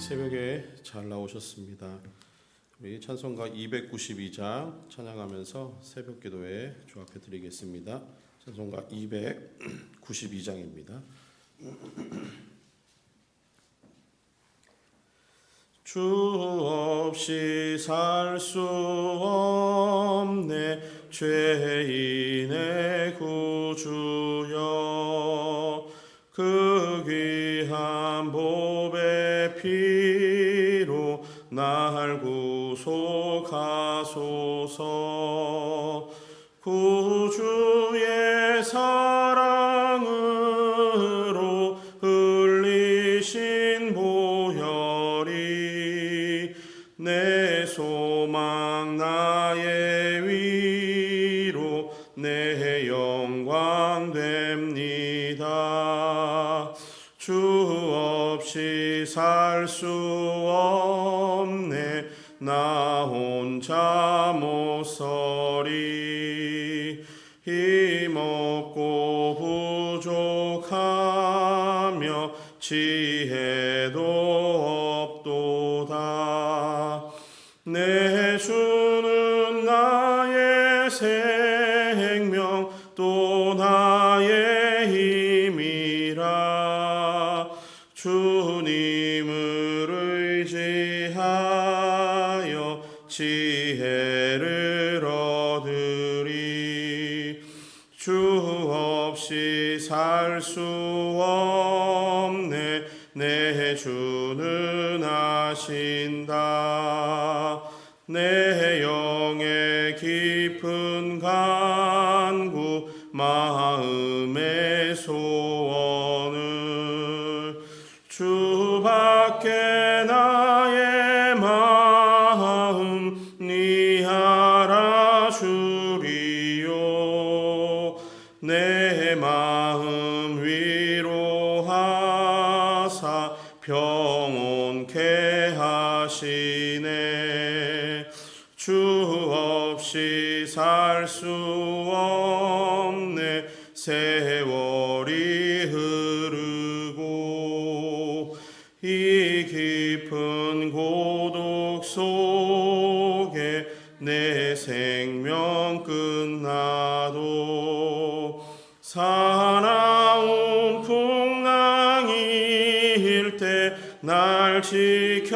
새벽에 잘 나오셨습니다. 우리 찬송가 292장 찬양하면서 새벽 기도에 조합해 드리겠습니다. 찬송가 292장입니다. 주 없이 살 수 없네 죄인의 구주여, 그 귀한 보배 피로 날 구속하소서. 구주의 사랑으로 흘리신 보혈이 내 소망 나의 위로 내 영광 됩니다. 주 없이 살 수 없네 나 혼자 못 서리. 힘없고 부족하며 지혜도 없도다. 내 주는 나의 생명 또 나의 힘이라. 주님을 의지하여 지혜를 얻으리. 주 없이 살 수 없네 내 주는 아신다. 내 영의 깊은 간구 마음의 소원을 주밖에 나의 마음 니 알아주리요. 내 마음 위로하사 평온케 하시네. 주 없이 살 수 없네 세월이 흐르고 이 깊은 고독 속에 내 생명 끝나도 사나운 풍랑일 때 날 지켜주시니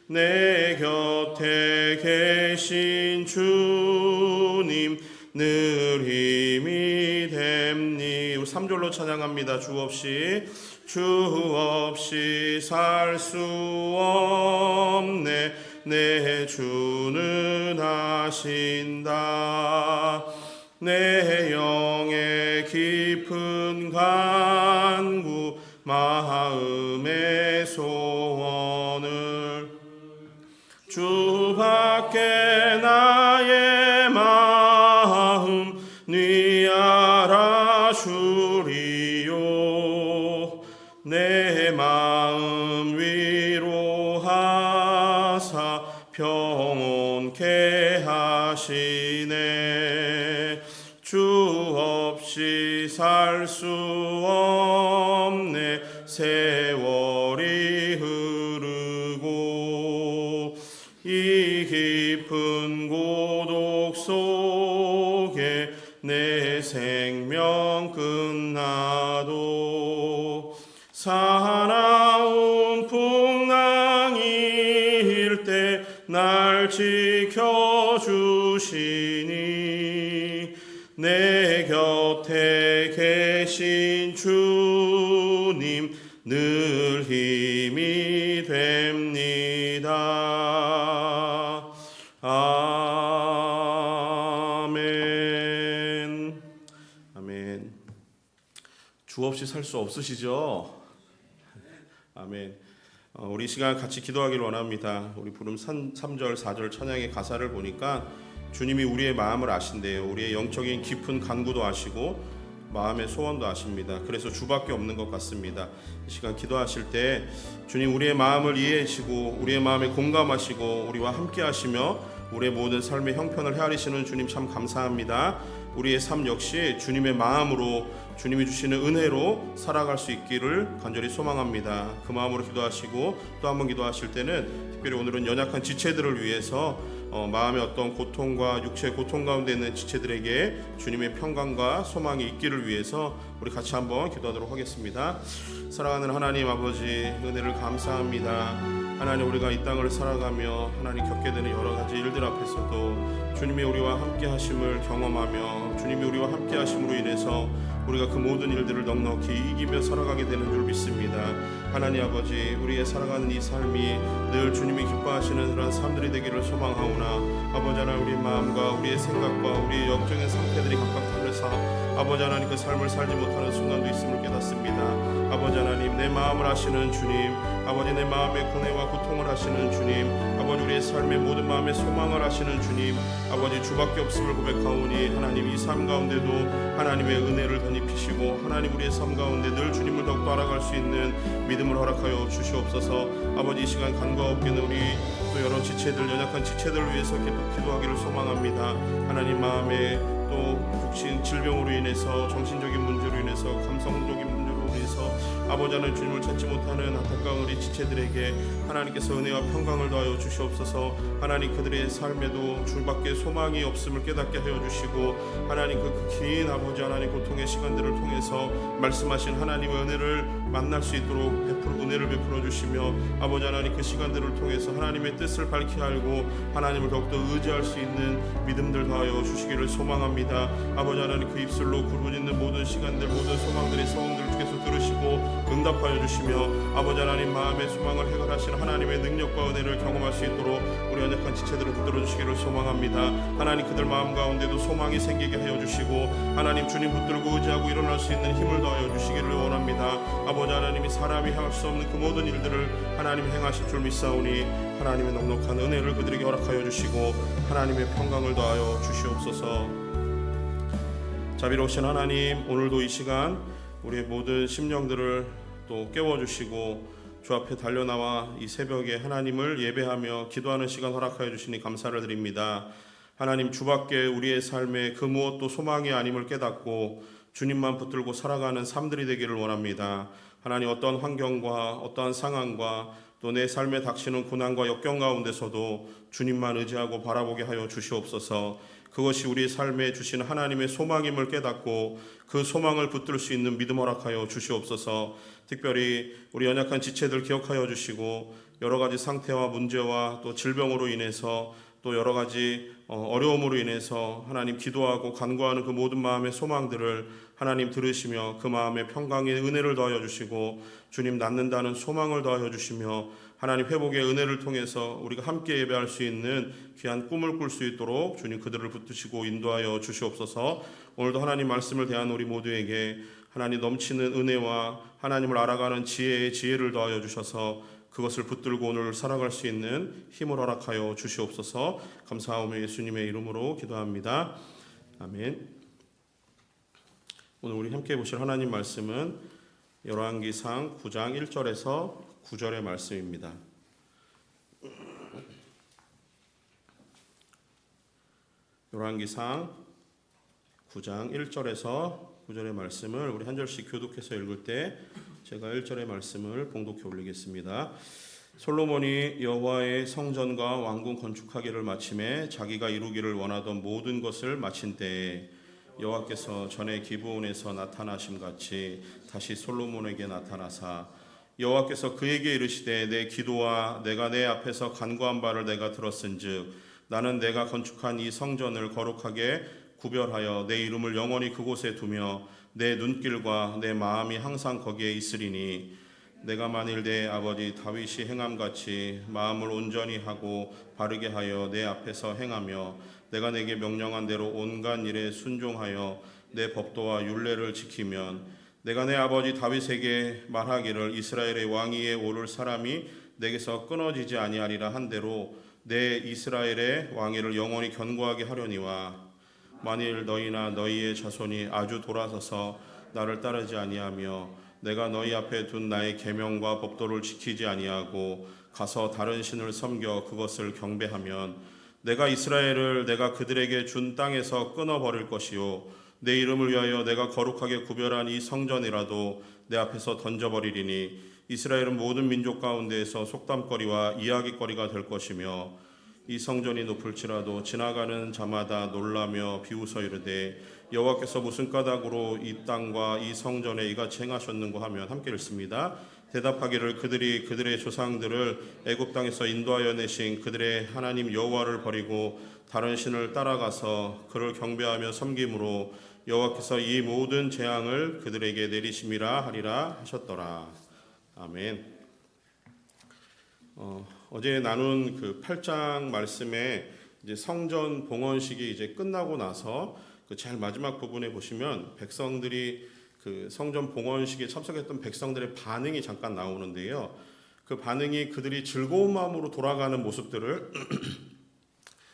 내 곁에 계신 주님 늘 힘이 됩니. 3절로 찬양합니다. 주 없이 살 수 없네 내 주는 아신다. 내 영의 깊은 간구 마음의 소원을 주밖에 나의 마음 니 알아주리요. 내 마음 위로하사 평온케 하시네. 주 없이 살 수 없네 세월이 흐르고 이 깊은 고독 속에 내 생명 끝나도 사나운 풍랑일 때 날 지켜주시니 내 곁에 계신 주님 늘 힘이 됩니다. 아멘. 아멘. 주 없이 살 수 없으시죠? 아멘. 우리 시간 같이 기도하기를 원합니다. 우리 부름 3절 4절 찬양의 가사를 보니까 주님이 우리의 마음을 아신대요. 우리의 영적인 깊은 간구도 아시고 마음의 소원도 아십니다. 그래서 주밖에 없는 것 같습니다. 이 시간 기도하실 때 주님 우리의 마음을 이해하시고 우리의 마음에 공감하시고 우리와 함께 하시며 우리의 모든 삶의 형편을 헤아리시는 주님 참 감사합니다. 우리의 삶 역시 주님의 마음으로 주님이 주시는 은혜로 살아갈 수 있기를 간절히 소망합니다. 그 마음으로 기도하시고 또 한 번 기도하실 때는 특별히 오늘은 연약한 지체들을 위해서 마음의 어떤 고통과 육체의 고통 가운데 있는 지체들에게 주님의 평강과 소망이 있기를 위해서 우리 같이 한번 기도하도록 하겠습니다. 사랑하는 하나님 아버지, 은혜를 감사합니다. 하나님, 우리가 이 땅을 살아가며 하나님 겪게 되는 여러 가지 일들 앞에서도 주님이 우리와 함께 하심을 경험하며 주님이 우리와 함께 하심으로 인해서 우리가 그 모든 일들을 넉넉히 이기며 살아가게 되는 줄 믿습니다. 하나님 아버지, 우리의 살아가는 이 삶이 늘 주님이 기뻐하시는 그런 삶들이 되기를 소망하오나 아버지 하나님, 우리의 마음과 우리의 생각과 우리의 영적인 상태들이 각각 다르사 아버지 하나님 그 삶을 살지 못하는 순간도 있음을 깨닫습니다. 아버지 하나님, 내 마음을 아시는 주님, 아버지 내 마음의 고뇌와 고통을 아시는 주님, 아버지 우리의 삶의 모든 마음의 소망을 아시는 주님, 아버지 주밖에 없음을 고백하오니 하나님, 이 삶 가운데도 하나님의 은혜를 덧입히시고 하나님, 우리의 삶 가운데 늘 주님을 더욱더 알아갈 수 있는 믿음을 허락하여 주시옵소서. 아버지, 이 시간 간과 없게는 우리 또 여러 지체들, 연약한 지체들을 위해서 기도하기를 소망합니다. 하나님, 마음에 또 육신 질병으로 인해서, 정신적인 문제로 인해서, 감성적인 문제로 인해서 아버지 하나님, 주님을 찾지 못하는 안타까운 우리 지체들에게 하나님께서 은혜와 평강을 더하여 주시옵소서. 하나님, 그들의 삶에도 주밖에 소망이 없음을 깨닫게 하여 주시고 하나님, 그 긴 아버지 하나님 고통의 시간들을 통해서 말씀하신 하나님의 은혜를 만날 수 있도록 은혜를 베풀어 주시며 아버지 하나님, 그 시간들을 통해서 하나님의 뜻을 밝히 알고 하나님을 더욱더 의지할 수 있는 믿음들 더하여 주시기를 소망합니다. 아버지 하나님, 그 입술로 부르짖는 모든 시간들, 모든 소망들의 소원들을 주께서 들으시고 응답하여 주시며 아버지 하나님, 마음의 소망을 해결하시는 하나님의 능력과 은혜를 경험할 수 있도록 우리 연약한 지체들을 붙들어 주시기를 소망합니다. 하나님, 그들 마음 가운데도 소망이 생기게 하여 주시고 하나님, 주님 붙들고 의지하고 일어날 수 있는 힘을 더하여 주시기를 원합니다. 아버지 하나님이 사람이 행할 수 없는 그 모든 일들을 하나님이 행하실 줄 믿사오니 하나님의 넉넉한 은혜를 그들에게 허락하여 주시고 하나님의 평강을 더하여 주시옵소서. 자비로우신 하나님, 오늘도 이 시간 우리의 모든 심령들을 또 깨워주시고 주 앞에 달려나와 이 새벽에 하나님을 예배하며 기도하는 시간 허락하여 주시니 감사를 드립니다. 하나님, 주밖에 우리의 삶에 그 무엇도 소망이 아님을 깨닫고 주님만 붙들고 살아가는 삶들이 되기를 원합니다. 하나님, 어떠한 환경과 어떠한 상황과 또 내 삶에 닥치는 고난과 역경 가운데서도 주님만 의지하고 바라보게 하여 주시옵소서. 그것이 우리 삶에 주신 하나님의 소망임을 깨닫고 그 소망을 붙들 수 있는 믿음 허락하여 주시옵소서. 특별히 우리 연약한 지체들 기억하여 주시고 여러 가지 상태와 문제와 또 질병으로 인해서 또 여러 가지 어려움으로 인해서 하나님 기도하고 간구하는 그 모든 마음의 소망들을 하나님 들으시며 그 마음의 평강의 은혜를 더하여 주시고 주님 낫는다는 소망을 더하여 주시며 하나님 회복의 은혜를 통해서 우리가 함께 예배할 수 있는 귀한 꿈을 꿀 수 있도록 주님 그들을 붙드시고 인도하여 주시옵소서. 오늘도 하나님 말씀을 대한 우리 모두에게 하나님 넘치는 은혜와 하나님을 알아가는 지혜를 더하여 주셔서 그것을 붙들고 오늘 살아갈 수 있는 힘을 허락하여 주시옵소서. 감사하오며 예수님의 이름으로 기도합니다. 아멘. 오늘 우리 함께 보실 하나님 말씀은 열왕기상 9장 1절에서 9절의 말씀입니다. 열왕기상 9장 1절에서 9절의 말씀을 우리 한 절씩 교독해서 읽을 때 제가 1절의 말씀을 봉독해 올리겠습니다. 솔로몬이 여호와의 성전과 왕궁 건축하기를 마침에 자기가 이루기를 원하던 모든 것을 마친 때에 여호와께서 전에 기브온에서 나타나심 같이 다시 솔로몬에게 나타나사 여호와께서 그에게 이르시되 내 기도와 내가 내 앞에서 간구한 바를 내가 들었은즉 나는 내가 건축한 이 성전을 거룩하게 구별하여 내 이름을 영원히 그곳에 두며 내 눈길과 내 마음이 항상 거기에 있으리니 내가 만일 내 아버지 다윗이 행함같이 마음을 온전히 하고 바르게 하여 내 앞에서 행하며 내가 내게 명령한 대로 온갖 일에 순종하여 내 법도와 율례를 지키면 내가 내 아버지 다윗에게 말하기를 이스라엘의 왕위에 오를 사람이 내게서 끊어지지 아니하리라 한 대로 내 이스라엘의 왕위를 영원히 견고하게 하려니와 만일 너희나 너희의 자손이 아주 돌아서서 나를 따르지 아니하며 내가 너희 앞에 둔 나의 계명과 법도를 지키지 아니하고 가서 다른 신을 섬겨 그것을 경배하면 내가 이스라엘을 내가 그들에게 준 땅에서 끊어버릴 것이요 내 이름을 위하여 내가 거룩하게 구별한 이 성전이라도 내 앞에서 던져버리리니 이스라엘은 모든 민족 가운데에서 속담거리와 이야기거리가 될 것이며 이 성전이 높을지라도 지나가는 자마다 놀라며 비웃어 이르되 여호와께서 무슨 까닭으로 이 땅과 이 성전에 이같이 행하셨는고 하면 함께 읽습니다. 대답하기를 그들이 그들의 조상들을 애굽 땅에서 인도하여 내신 그들의 하나님 여호와를 버리고 다른 신을 따라가서 그를 경배하며 섬김으로 여호와께서 이 모든 재앙을 그들에게 내리심이라 하리라 하셨더라. 아멘. 어제 나눈 그 8장 말씀에 이제 성전 봉헌식이 이제 끝나고 나서 그 제일 마지막 부분에 보시면 백성들이 그 성전 봉헌식에 참석했던 백성들의 반응이 잠깐 나오는데요. 그 반응이 그들이 즐거운 마음으로 돌아가는 모습들을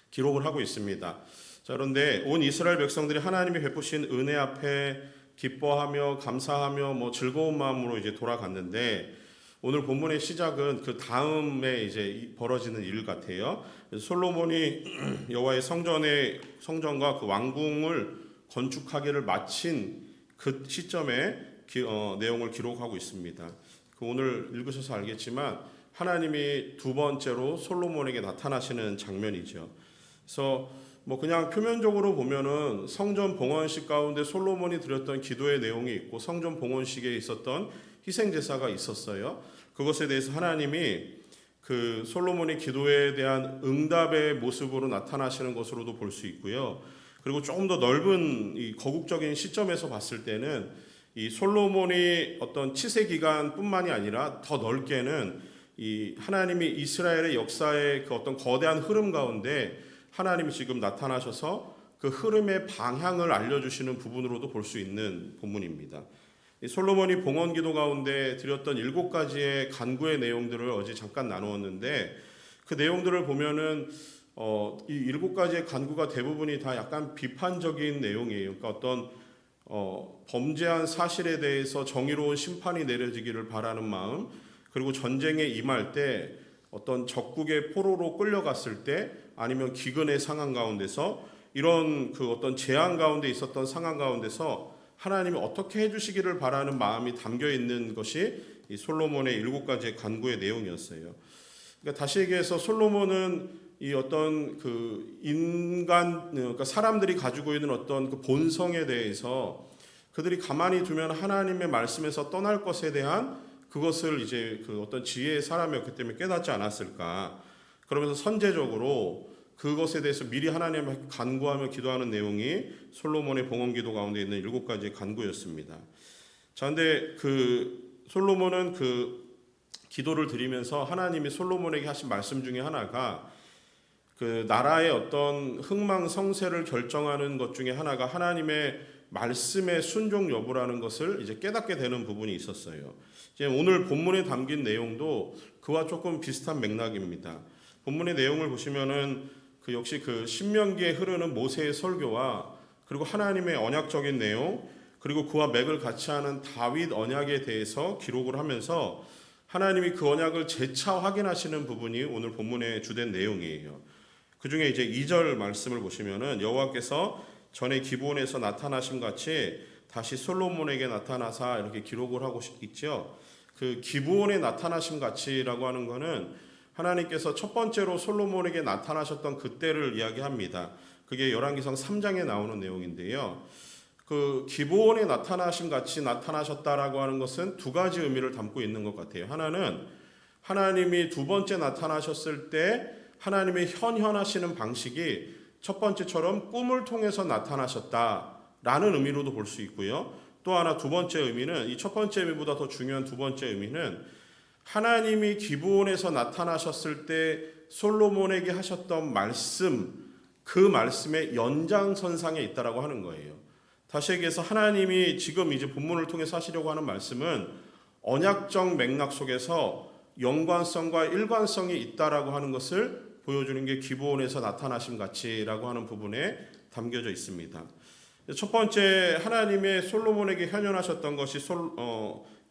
기록을 하고 있습니다. 자, 그런데 온 이스라엘 백성들이 하나님이 베푸신 은혜 앞에 기뻐하며 감사하며 즐거운 마음으로 이제 돌아갔는데 오늘 본문의 시작은 그 다음에 이제 벌어지는 일 같아요. 솔로몬이 여호와의 성전과 그 왕궁을 건축하기를 마친 그 시점에 내용을 기록하고 있습니다. 그 오늘 읽으셔서 알겠지만 하나님이 두 번째로 솔로몬에게 나타나시는 장면이죠. 그래서 그냥 표면적으로 보면은 성전 봉헌식 가운데 솔로몬이 드렸던 기도의 내용이 있고 성전 봉헌식에 있었던 희생 제사가 있었어요. 그것에 대해서 하나님이 그 솔로몬의 기도에 대한 응답의 모습으로 나타나시는 것으로도 볼 수 있고요. 그리고 조금 더 넓은 이 거국적인 시점에서 봤을 때는 이 솔로몬이 어떤 치세 기간뿐만이 아니라 더 넓게는 이 하나님이 이스라엘의 역사의 그 어떤 거대한 흐름 가운데 하나님이 지금 나타나셔서 그 흐름의 방향을 알려주시는 부분으로도 볼 수 있는 본문입니다. 솔로몬이 봉헌기도 가운데 드렸던 7가지의 간구의 내용들을 어제 잠깐 나누었는데 그 내용들을 보면은 이 7가지의 간구가 대부분이 다 약간 비판적인 내용이에요. 그러니까 어떤 범죄한 사실에 대해서 정의로운 심판이 내려지기를 바라는 마음, 그리고 전쟁에 임할 때 어떤 적국의 포로로 끌려갔을 때 아니면 기근의 상황 가운데서 이런 그 어떤 재앙 가운데 있었던 상황 가운데서 하나님이 어떻게 해주시기를 바라는 마음이 담겨 있는 것이 이 솔로몬의 7가지의 간구의 내용이었어요. 그러니까 다시 얘기해서 솔로몬은 이 어떤 그 그러니까 사람들이 가지고 있는 어떤 그 본성에 대해서 그들이 가만히 두면 하나님의 말씀에서 떠날 것에 대한 그것을 이제 그 어떤 지혜의 사람이었기 때문에 깨닫지 않았을까. 그러면서 선제적으로 그것에 대해서 미리 하나님을 간구하며 기도하는 내용이 솔로몬의 봉헌기도 가운데 있는 7가지의 간구였습니다. 자, 근데 그 솔로몬은 그 기도를 드리면서 하나님이 솔로몬에게 하신 말씀 중에 하나가 그 나라의 어떤 흥망성쇠를 결정하는 것 중에 하나가 하나님의 말씀의 순종 여부라는 것을 이제 깨닫게 되는 부분이 있었어요. 이제 오늘 본문에 담긴 내용도 그와 조금 비슷한 맥락입니다. 본문의 내용을 보시면은 그 역시 그 신명기에 흐르는 모세의 설교와 그리고 하나님의 언약적인 내용, 그리고 그와 맥을 같이 하는 다윗 언약에 대해서 기록을 하면서 하나님이 그 언약을 재차 확인하시는 부분이 오늘 본문의 주된 내용이에요. 그 중에 이제 2절 말씀을 보시면은 여호와께서 전에 기브온에서 나타나심 같이 다시 솔로몬에게 나타나사 이렇게 기록을 하고 있죠. 그 기브온에 나타나심 같이라고 하는 거는 하나님께서 첫 번째로 솔로몬에게 나타나셨던 그때를 이야기합니다. 그게 열왕기상 3장에 나오는 내용인데요. 그 기브온에 나타나심 같이 나타나셨다라고 하는 것은 두 가지 의미를 담고 있는 것 같아요. 하나는 하나님이 두 번째 나타나셨을 때 하나님의 현현하시는 방식이 첫 번째처럼 꿈을 통해서 나타나셨다라는 의미로도 볼 수 있고요. 또 하나 두 번째 의미는 이 첫 번째 의미보다 더 중요한 두 번째 의미는 하나님이 기브온에서 나타나셨을 때 솔로몬에게 하셨던 말씀, 그 말씀의 연장선상에 있다라고 하는 거예요. 다시 얘기해서 하나님이 지금 이제 본문을 통해서 하시려고 하는 말씀은 언약적 맥락 속에서 연관성과 일관성이 있다라고 하는 것을 보여주는 게 기브온에서 나타나심 같이라고 하는 부분에 담겨져 있습니다. 첫 번째 하나님의 솔로몬에게 현현하셨던 것이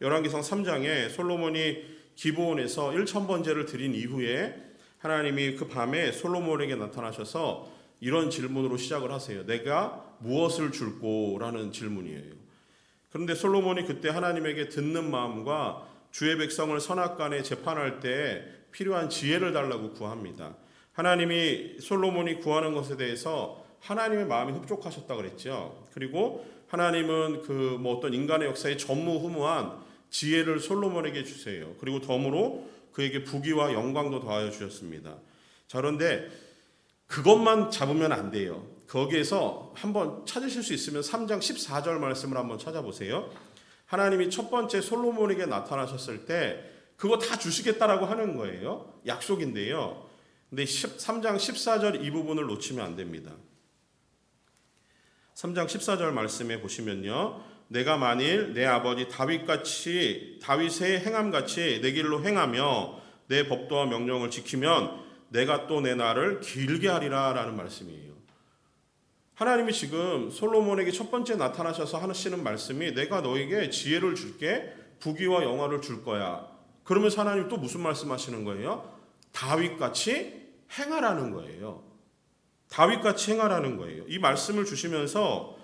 열왕기상 3장에 솔로몬이 기브온에서 1000번제를 드린 이후에 하나님이 그 밤에 솔로몬에게 나타나셔서 이런 질문으로 시작을 하세요. 내가 무엇을 줄꼬라는 질문이에요. 그런데 솔로몬이 그때 하나님에게 듣는 마음과 주의 백성을 선악간에 재판할 때 필요한 지혜를 달라고 구합니다. 하나님이 솔로몬이 구하는 것에 대해서 하나님의 마음이 흡족하셨다 그랬죠. 그리고 하나님은 그 어떤 인간의 역사에 전무후무한 지혜를 솔로몬에게 주세요. 그리고 덤으로 그에게 부귀와 영광도 더하여 주셨습니다. 자, 그런데 그것만 잡으면 안 돼요. 거기에서 한번 찾으실 수 있으면 3장 14절 말씀을 한번 찾아보세요. 하나님이 첫 번째 솔로몬에게 나타나셨을 때 그거 다 주시겠다라고 하는 거예요. 약속인데요. 근데 3장 14절 이 부분을 놓치면 안 됩니다. 3장 14절 말씀에 보시면요. 내가 만일 내 아버지 다윗의 행함같이 내 길로 행하며 내 법도와 명령을 지키면 내가 또 내 날을 길게 하리라 라는 말씀이에요. 하나님이 지금 솔로몬에게 첫 번째 나타나셔서 하시는 말씀이 내가 너에게 지혜를 줄게, 부귀와 영화를 줄 거야. 그러면서 하나님 또 무슨 말씀하시는 거예요? 다윗같이 행하라는 거예요. 다윗같이 행하라는 거예요. 이 말씀을 주시면서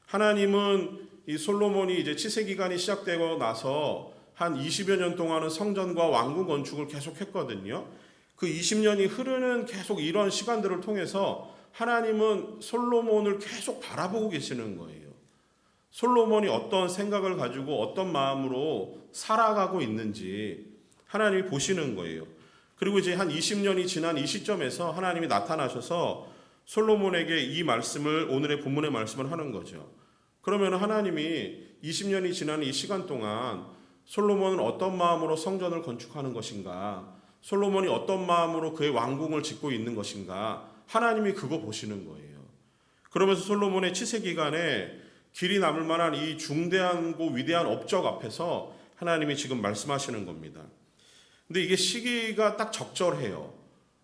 하나님은 이 솔로몬이 이제 치세 기간이 시작되고 나서 한 20여 년 동안은 성전과 왕궁 건축을 계속했거든요. 그 20년이 흐르는 계속 이런 시간들을 통해서 하나님은 솔로몬을 계속 바라보고 계시는 거예요. 솔로몬이 어떤 생각을 가지고 어떤 마음으로 살아가고 있는지 하나님이 보시는 거예요. 그리고 이제 한 20년이 지난 이 시점에서 하나님이 나타나셔서 솔로몬에게 이 말씀을, 오늘의 본문의 말씀을 하는 거죠. 그러면 하나님이 20년이 지난 이 시간 동안 솔로몬은 어떤 마음으로 성전을 건축하는 것인가, 솔로몬이 어떤 마음으로 그의 왕궁을 짓고 있는 것인가, 하나님이 그거 보시는 거예요. 그러면서 솔로몬의 치세 기간에 길이 남을 만한 이 중대하고 위대한 업적 앞에서 하나님이 지금 말씀하시는 겁니다. 근데 이게 시기가 딱 적절해요.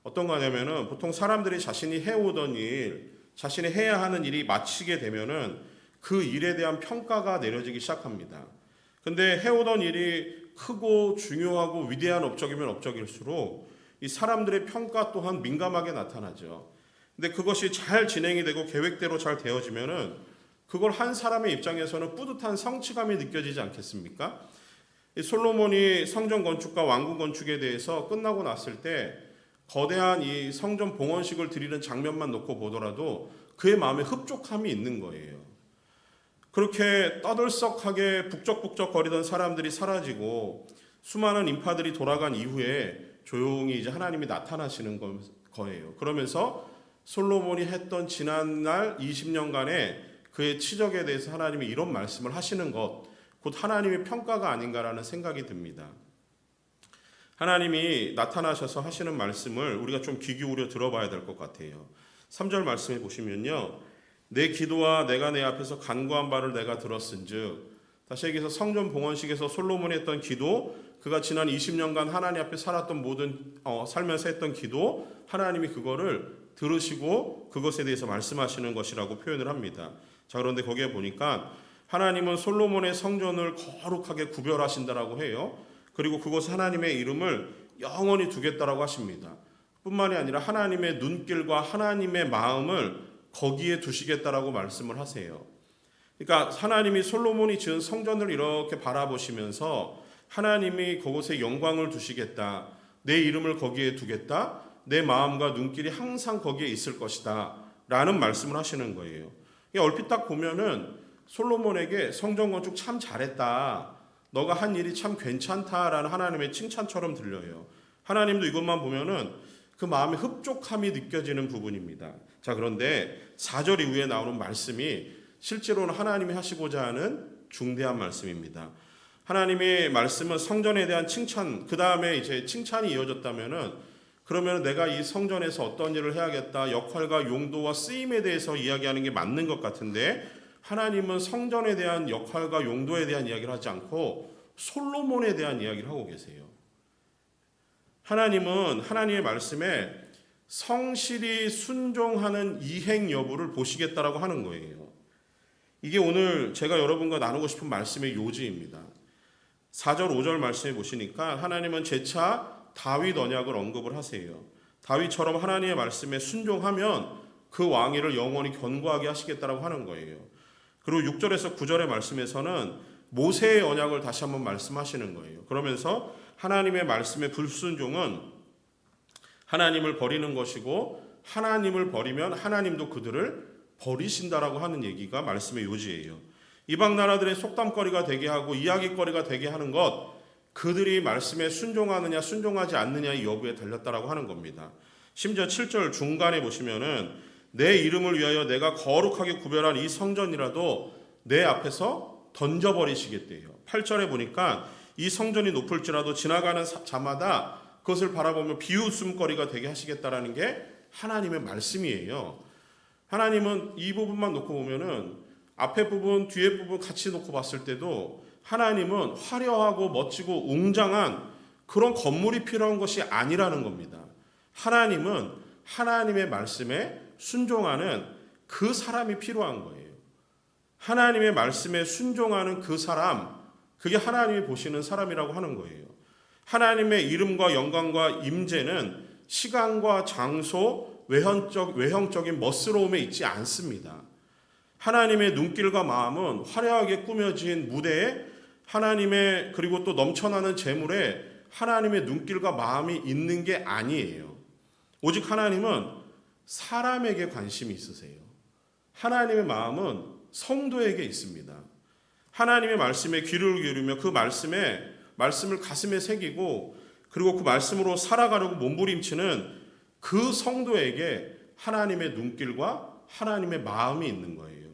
어떤 거냐면은 보통 사람들이 자신이 해오던 일, 자신이 해야 하는 일이 마치게 되면은 그 일에 대한 평가가 내려지기 시작합니다. 근데 해오던 일이 크고 중요하고 위대한 업적이면 업적일수록 이 사람들의 평가 또한 민감하게 나타나죠. 근데 그것이 잘 진행이 되고 계획대로 잘 되어지면은 그걸 한 사람의 입장에서는 뿌듯한 성취감이 느껴지지 않겠습니까? 이 솔로몬이 성전 건축과 왕궁 건축에 대해서 끝나고 났을 때 거대한 이 성전 봉헌식을 드리는 장면만 놓고 보더라도 그의 마음에 흡족함이 있는 거예요. 그렇게 떠들썩하게 북적북적 거리던 사람들이 사라지고 수많은 인파들이 돌아간 이후에 조용히 이제 하나님이 나타나시는 거예요. 그러면서 솔로몬이 했던 지난날 20년간의 그의 치적에 대해서 하나님이 이런 말씀을 하시는 것, 곧 하나님의 평가가 아닌가라는 생각이 듭니다. 하나님이 나타나셔서 하시는 말씀을 우리가 좀 귀 기울여 들어봐야 될 것 같아요. 3절 말씀해 보시면요. 내 기도와 내가 내 앞에서 간구한 바를 내가 들었은즉, 다시 얘기해서 성전 봉헌식에서 솔로몬이 했던 기도, 그가 지난 20년간 하나님 앞에 살았던 모든 살면서 했던 기도, 하나님이 그거를 들으시고 그것에 대해서 말씀하시는 것이라고 표현을 합니다. 자, 그런데 거기에 보니까 하나님은 솔로몬의 성전을 거룩하게 구별하신다라고 해요. 그리고 그곳에 하나님의 이름을 영원히 두겠다라고 하십니다. 뿐만이 아니라 하나님의 눈길과 하나님의 마음을 거기에 두시겠다라고 말씀을 하세요. 그러니까 하나님이 솔로몬이 지은 성전을 이렇게 바라보시면서 하나님이 그곳에 영광을 두시겠다, 내 이름을 거기에 두겠다, 내 마음과 눈길이 항상 거기에 있을 것이다 라는 말씀을 하시는 거예요. 얼핏 딱 보면은 솔로몬에게 성전 건축 참 잘했다, 너가 한 일이 참 괜찮다라는 하나님의 칭찬처럼 들려요. 하나님도 이것만 보면은 그 마음의 흡족함이 느껴지는 부분입니다. 자, 그런데 4절 이후에 나오는 말씀이 실제로는 하나님이 하시고자 하는 중대한 말씀입니다. 하나님의 말씀은 성전에 대한 칭찬, 그 다음에 이제 칭찬이 이어졌다면은 그러면 내가 이 성전에서 어떤 일을 해야겠다, 역할과 용도와 쓰임에 대해서 이야기하는 게 맞는 것 같은데, 하나님은 성전에 대한 역할과 용도에 대한 이야기를 하지 않고 솔로몬에 대한 이야기를 하고 계세요. 하나님은 하나님의 말씀에 성실히 순종하는 이행 여부를 보시겠다라고 하는 거예요. 이게 오늘 제가 여러분과 나누고 싶은 말씀의 요지입니다. 4절 5절 말씀해 보시니까 하나님은 재차 다윗 언약을 언급을 하세요. 다윗처럼 하나님의 말씀에 순종하면 그 왕위를 영원히 견고하게 하시겠다라고 하는 거예요. 그리고 6절에서 9절의 말씀에서는 모세의 언약을 다시 한번 말씀하시는 거예요. 그러면서 하나님의 말씀의 불순종은 하나님을 버리는 것이고 하나님을 버리면 하나님도 그들을 버리신다라고 하는 얘기가 말씀의 요지예요. 이방 나라들의 속담거리가 되게 하고 이야기거리가 되게 하는 것, 그들이 말씀에 순종하느냐 순종하지 않느냐의 여부에 달렸다라고 하는 겁니다. 심지어 7절 중간에 보시면은 내 이름을 위하여 내가 거룩하게 구별한 이 성전이라도 내 앞에서 던져버리시겠대요. 8절에 보니까 이 성전이 높을지라도 지나가는 자마다 그것을 바라보며 비웃음거리가 되게 하시겠다라는 게 하나님의 말씀이에요. 하나님은 이 부분만 놓고 보면은 앞에 부분, 뒤에 부분 같이 놓고 봤을 때도 하나님은 화려하고 멋지고 웅장한 그런 건물이 필요한 것이 아니라는 겁니다. 하나님은 하나님의 말씀에 순종하는 그 사람이 필요한 거예요. 하나님의 말씀에 순종하는 그 사람, 그게 하나님이 보시는 사람이라고 하는 거예요. 하나님의 이름과 영광과 임재는 시간과 장소, 외형적인 멋스러움에 있지 않습니다. 하나님의 눈길과 마음은 화려하게 꾸며진 무대에 하나님의 그리고 또 넘쳐나는 재물에 하나님의 눈길과 마음이 있는 게 아니에요. 오직 하나님은 사람에게 관심이 있으세요. 하나님의 마음은 성도에게 있습니다. 하나님의 말씀에 귀를 기울이며 그 말씀을 가슴에 새기고 그리고 그 말씀으로 살아가려고 몸부림치는 그 성도에게 하나님의 눈길과 하나님의 마음이 있는 거예요.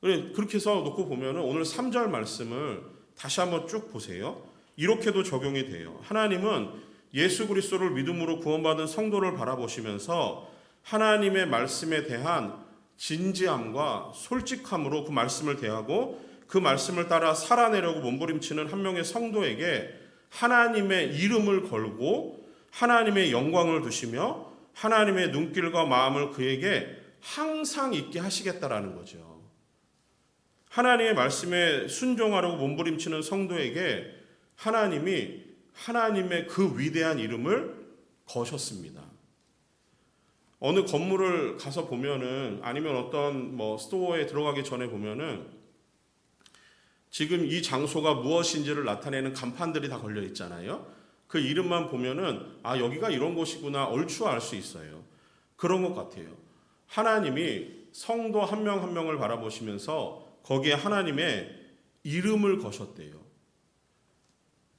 그렇게 해서 놓고 보면 오늘 3절 말씀을 다시 한번 쭉 보세요. 이렇게도 적용이 돼요. 하나님은 예수 그리스도를 믿음으로 구원받은 성도를 바라보시면서 하나님의 말씀에 대한 진지함과 솔직함으로 그 말씀을 대하고 그 말씀을 따라 살아내려고 몸부림치는 한 명의 성도에게 하나님의 이름을 걸고 하나님의 영광을 두시며 하나님의 눈길과 마음을 그에게 항상 있게 하시겠다라는 거죠. 하나님의 말씀에 순종하려고 몸부림치는 성도에게 하나님이 하나님의 그 위대한 이름을 거셨습니다. 어느 건물을 가서 보면은 아니면 어떤 스토어에 들어가기 전에 보면은 지금 이 장소가 무엇인지를 나타내는 간판들이 다 걸려 있잖아요. 그 이름만 보면은 여기가 이런 곳이구나 얼추 알 수 있어요. 그런 것 같아요. 하나님이 성도 한 명 한 명을 바라보시면서 거기에 하나님의 이름을 거셨대요.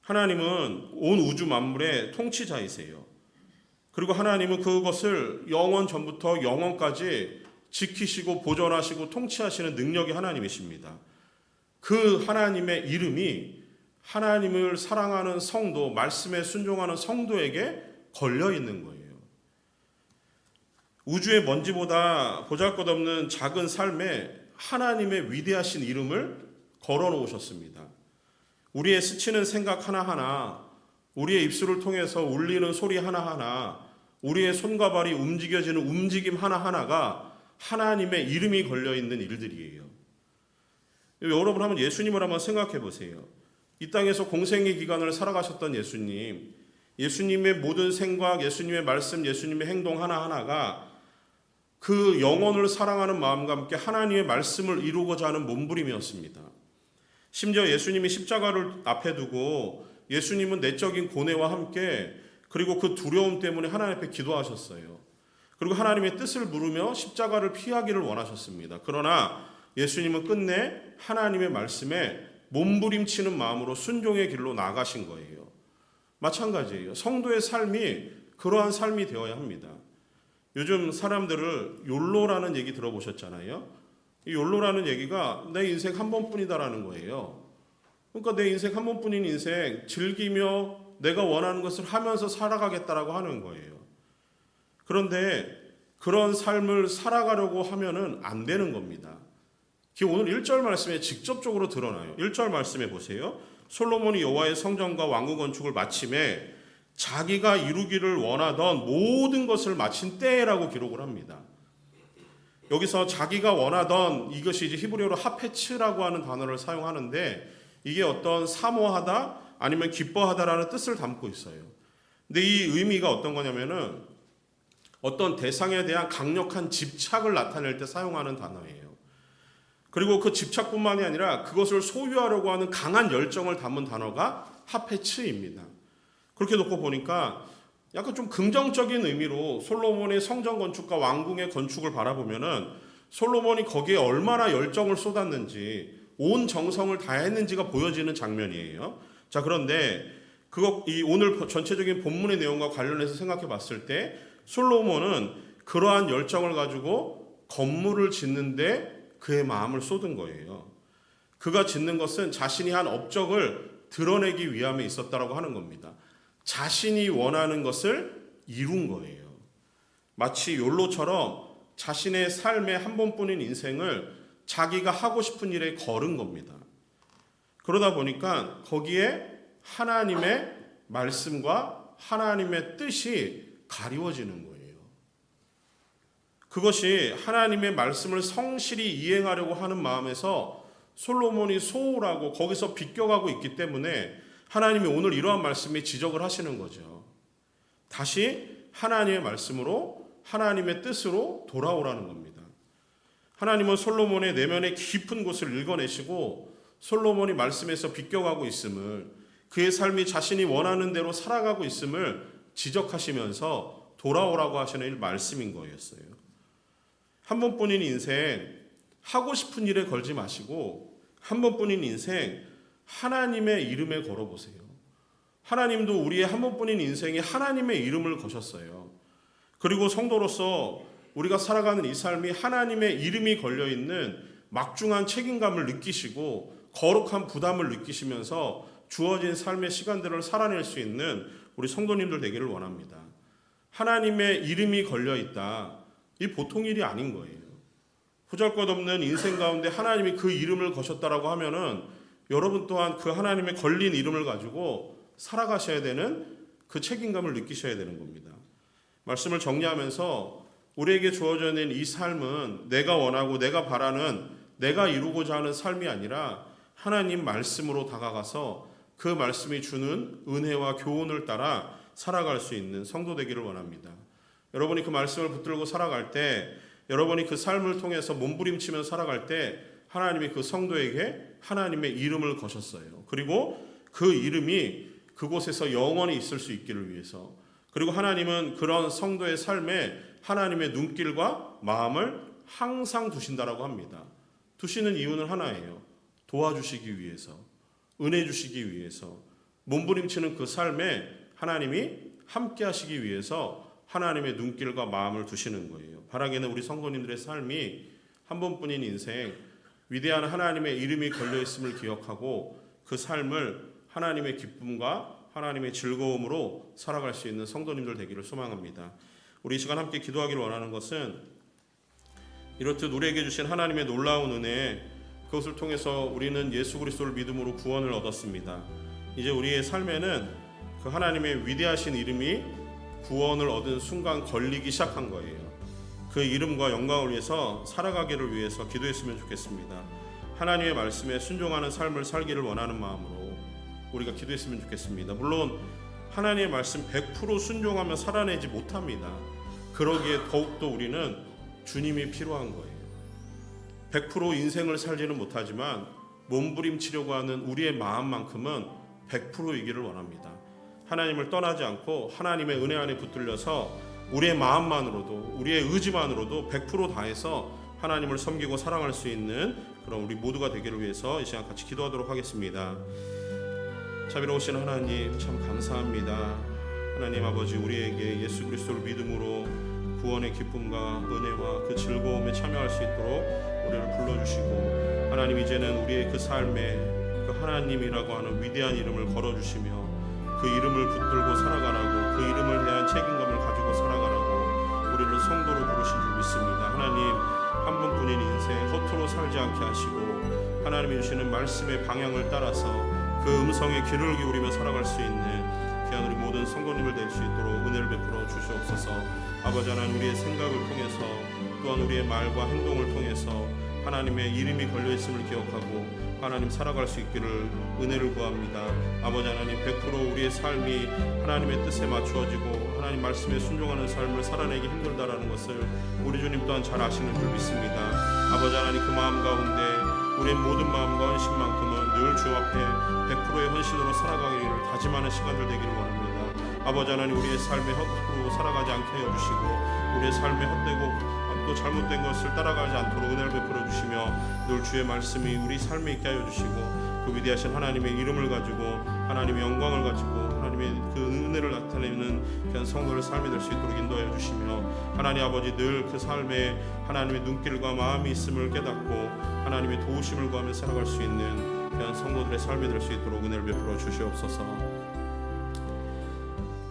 하나님은 온 우주 만물의 통치자이세요. 그리고 하나님은 그것을 영원 전부터 영원까지 지키시고 보존하시고 통치하시는 능력이 하나님이십니다. 그 하나님의 이름이 하나님을 사랑하는 성도, 말씀에 순종하는 성도에게 걸려 있는 거예요. 우주의 먼지보다 보잘것없는 작은 삶에 하나님의 위대하신 이름을 걸어 놓으셨습니다. 우리의 스치는 생각 하나하나, 우리의 입술을 통해서 울리는 소리 하나하나, 우리의 손과 발이 움직여지는 움직임 하나하나가 하나님의 이름이 걸려있는 일들이에요. 여러분 한번 예수님을 한번 생각해 보세요. 이 땅에서 공생의 기간을 살아가셨던 예수님의 모든 생각, 예수님의 말씀, 예수님의 행동 하나하나가 그 영혼을 사랑하는 마음과 함께 하나님의 말씀을 이루고자 하는 몸부림이었습니다. 심지어 예수님이 십자가를 앞에 두고 예수님은 내적인 고뇌와 함께 그리고 그 두려움 때문에 하나님 앞에 기도하셨어요. 그리고 하나님의 뜻을 물으며 십자가를 피하기를 원하셨습니다. 그러나 예수님은 끝내 하나님의 말씀에 몸부림치는 마음으로 순종의 길로 나가신 거예요. 마찬가지예요. 성도의 삶이 그러한 삶이 되어야 합니다. 요즘 사람들을 욜로라는 얘기 들어보셨잖아요. 이 욜로라는 얘기가 내 인생 한 번뿐이다라는 거예요. 그러니까 내 인생 한 번뿐인 인생 즐기며 내가 원하는 것을 하면서 살아가겠다라고 하는 거예요. 그런데 그런 삶을 살아가려고 하면은 안 되는 겁니다. 오늘 1절 말씀에 직접적으로 드러나요. 1절 말씀에 보세요. 솔로몬이 여호와의 성전과 왕궁 건축을 마침에 자기가 이루기를 원하던 모든 것을 마친 때라고 기록을 합니다. 여기서 자기가 원하던 이것이 이제 히브리어로 하페츠라고 하는 단어를 사용하는데 이게 어떤 사모하다 아니면 기뻐하다라는 뜻을 담고 있어요. 근데 이 의미가 어떤 거냐면은 어떤 대상에 대한 강력한 집착을 나타낼 때 사용하는 단어예요. 그리고 그 집착뿐만이 아니라 그것을 소유하려고 하는 강한 열정을 담은 단어가 하페츠입니다. 그렇게 놓고 보니까 약간 좀 긍정적인 의미로 솔로몬의 성전 건축과 왕궁의 건축을 바라보면은 솔로몬이 거기에 얼마나 열정을 쏟았는지, 온 정성을 다했는지가 보여지는 장면이에요. 자, 그런데 이 오늘 전체적인 본문의 내용과 관련해서 생각해 봤을 때 솔로몬은 그러한 열정을 가지고 건물을 짓는데 그의 마음을 쏟은 거예요. 그가 짓는 것은 자신이 한 업적을 드러내기 위함에 있었다라고 하는 겁니다. 자신이 원하는 것을 이룬 거예요. 마치 욜로처럼 자신의 삶의 한 번뿐인 인생을 자기가 하고 싶은 일에 걸은 겁니다. 그러다 보니까 거기에 하나님의 말씀과 하나님의 뜻이 가리워지는 거예요. 그것이 하나님의 말씀을 성실히 이행하려고 하는 마음에서 솔로몬이 소홀하고 거기서 비껴가고 있기 때문에 하나님이 오늘 이러한 말씀에 지적을 하시는 거죠. 다시 하나님의 말씀으로, 하나님의 뜻으로 돌아오라는 겁니다. 하나님은 솔로몬의 내면의 깊은 곳을 읽어내시고 솔로몬이 말씀에서 비껴가고 있음을, 그의 삶이 자신이 원하는 대로 살아가고 있음을 지적하시면서 돌아오라고 하시는 말씀인 거였어요. 한 번뿐인 인생, 하고 싶은 일에 걸지 마시고 한 번뿐인 인생, 하나님의 이름에 걸어보세요. 하나님도 우리의 한 번뿐인 인생에 하나님의 이름을 거셨어요. 그리고 성도로서 우리가 살아가는 이 삶이 하나님의 이름이 걸려있는 막중한 책임감을 느끼시고 거룩한 부담을 느끼시면서 주어진 삶의 시간들을 살아낼 수 있는 우리 성도님들 되기를 원합니다. 하나님의 이름이 걸려있다. 이 보통 일이 아닌 거예요. 보잘것없는 인생 가운데 하나님이 그 이름을 거셨다라고 하면은 여러분 또한 그 하나님의 걸린 이름을 가지고 살아가셔야 되는 그 책임감을 느끼셔야 되는 겁니다. 말씀을 정리하면서 우리에게 주어져 있는 이 삶은 내가 원하고 내가 바라는, 내가 이루고자 하는 삶이 아니라 하나님 말씀으로 다가가서 그 말씀이 주는 은혜와 교훈을 따라 살아갈 수 있는 성도 되기를 원합니다. 여러분이 그 말씀을 붙들고 살아갈 때, 여러분이 그 삶을 통해서 몸부림치면서 살아갈 때 하나님이 그 성도에게 하나님의 이름을 거셨어요. 그리고 그 이름이 그곳에서 영원히 있을 수 있기를 위해서, 그리고 하나님은 그런 성도의 삶에 하나님의 눈길과 마음을 항상 두신다라고 합니다. 두시는 이유는 하나예요. 도와주시기 위해서, 은혜 주시기 위해서, 몸부림치는 그 삶에 하나님이 함께 하시기 위해서 하나님의 눈길과 마음을 두시는 거예요. 바라기는 우리 성도님들의 삶이 한 번뿐인 인생, 위대한 하나님의 이름이 걸려있음을 기억하고 그 삶을 하나님의 기쁨과 하나님의 즐거움으로 살아갈 수 있는 성도님들 되기를 소망합니다. 우리 이 시간 함께 기도하기를 원하는 것은 이렇듯 우리에게 주신 하나님의 놀라운 은혜, 그것을 통해서 우리는 예수 그리스도를 믿음으로 구원을 얻었습니다. 이제 우리의 삶에는 그 하나님의 위대하신 이름이 구원을 얻은 순간 걸리기 시작한 거예요. 그 이름과 영광을 위해서 살아가기를 위해서 기도했으면 좋겠습니다. 하나님의 말씀에 순종하는 삶을 살기를 원하는 마음으로 우리가 기도했으면 좋겠습니다. 물론 하나님의 말씀 100% 순종하며 살아내지 못합니다. 그러기에 더욱더 우리는 주님이 필요한 거예요. 100% 인생을 살지는 못하지만 몸부림치려고 하는 우리의 마음만큼은 100%이기를 원합니다. 하나님을 떠나지 않고 하나님의 은혜 안에 붙들려서 우리의 마음만으로도, 우리의 의지만으로도 100% 다해서 하나님을 섬기고 사랑할 수 있는 그런 우리 모두가 되기를 위해서 이 시간 같이 기도하도록 하겠습니다. 자비로우신 하나님, 참 감사합니다. 하나님 아버지, 우리에게 예수 그리스도를 믿음으로 구원의 기쁨과 은혜와 그 즐거움에 참여할 수 있도록 우리를 불러주시고, 하나님 이제는 우리의 그 삶에 그 하나님이라고 하는 위대한 이름을 걸어주시며 그 이름을 붙들고 살아가라고, 그 이름을 대한 책임감을 가지고 살아가라고 우리를 성도로 부르신 줄 믿습니다. 하나님, 한 번뿐인 인생 허투루 살지 않게 하시고 하나님이 주시는 말씀의 방향을 따라서 그 음성에 귀를 기울이며 살아갈 수 있는 귀한 우리 모든 성도님을 될 수 있도록 은혜를 베풀어 주시옵소서. 아버지 하나님, 우리의 생각을 통해서 또한 우리의 말과 행동을 통해서 하나님의 이름이 걸려있음을 기억하고 하나님 살아갈 수 있기를 은혜를 구합니다. 아버지 하나님 100% 우리의 삶이 하나님의 뜻에 맞추어지고 하나님 말씀에 순종하는 삶을 살아내기 힘들다라는 것을 우리 주님 또한 잘 아시는 줄 믿습니다. 아버지 하나님 그 마음 가운데 우리의 모든 마음과 헌신만큼은 늘 주 앞에 100%의 헌신으로 살아가기를 다짐하는 시간들 되기를 원합니다. 아버지 하나님 우리의 삶에 헛으로 살아가지 않게 하여 주시고 우리의 삶에 헛되고 또 잘못된 것을 따라가지 않도록 은혜를 베풀어 주시며 늘 주의 말씀이 우리 삶에 있게 하여 주시고 그 위대하신 하나님의 이름을 가지고 하나님의 영광을 가지고 하나님의 그 은혜를 나타내는 그런 성도의 삶이 될 수 있도록 인도하여 주시며 하나님 아버지 늘 그 삶에 하나님의 눈길과 마음이 있음을 깨닫고 하나님의 도우심을 구하며 살아갈 수 있는 그런 성도들의 삶이 될 수 있도록 은혜를 베풀어 주시옵소서.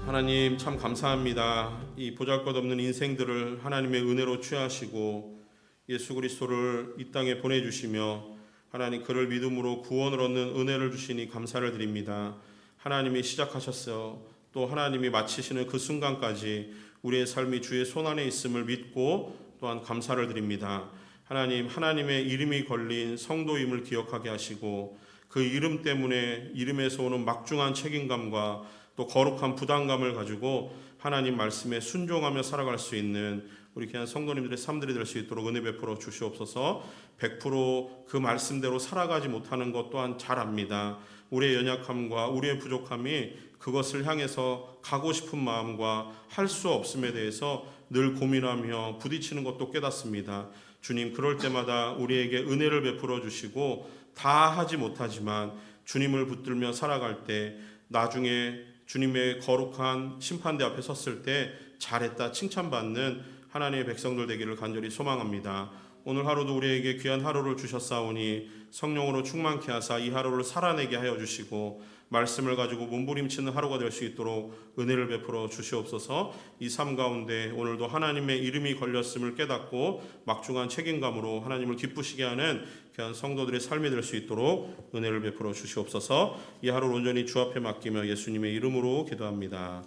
하나님 참 감사합니다. 이 보잘것없는 인생들을 하나님의 은혜로 취하시고 예수 그리스도를 이 땅에 보내주시며 하나님 그를 믿음으로 구원을 얻는 은혜를 주시니 감사를 드립니다. 하나님이 시작하셨어요. 또 하나님이 마치시는 그 순간까지 우리의 삶이 주의 손안에 있음을 믿고 또한 감사를 드립니다. 하나님, 하나님의 이름이 걸린 성도임을 기억하게 하시고 그 이름 때문에 이름에서 오는 막중한 책임감과 또 거룩한 부담감을 가지고 하나님 말씀에 순종하며 살아갈 수 있는 우리 귀한 성도님들의 삶들이 될 수 있도록 은혜 베풀어 주시옵소서. 100% 그 말씀대로 살아가지 못하는 것 또한 잘 압니다. 우리의 연약함과 우리의 부족함이 그것을 향해서 가고 싶은 마음과 할 수 없음에 대해서 늘 고민하며 부딪히는 것도 깨닫습니다. 주님, 그럴 때마다 우리에게 은혜를 베풀어 주시고 다 하지 못하지만 주님을 붙들며 살아갈 때 나중에 주님의 거룩한 심판대 앞에 섰을 때 잘했다 칭찬받는 하나님의 백성들 되기를 간절히 소망합니다. 오늘 하루도 우리에게 귀한 하루를 주셨사오니 성령으로 충만케 하사 이 하루를 살아내게 하여 주시고 말씀을 가지고 몸부림치는 하루가 될 수 있도록 은혜를 베풀어 주시옵소서. 이 삶 가운데 오늘도 하나님의 이름이 걸렸음을 깨닫고 막중한 책임감으로 하나님을 기쁘시게 하는 귀한 성도들의 삶이 될 수 있도록 은혜를 베풀어 주시옵소서. 이 하루를 온전히 주 앞에 맡기며 예수님의 이름으로 기도합니다.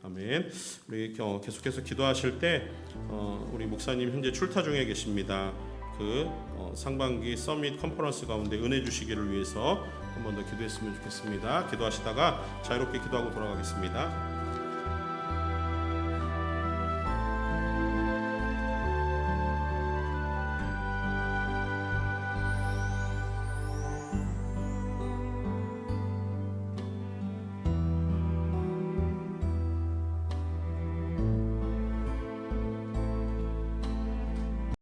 아멘. 우리 계속해서 기도하실 때 우리 목사님 현재 출타 중에 계십니다. 그 상반기 서밋 컨퍼런스 가운데 은혜 주시기를 위해서 한 번 더 기도했으면 좋겠습니다. 기도하시다가 자유롭게 기도하고 돌아가겠습니다.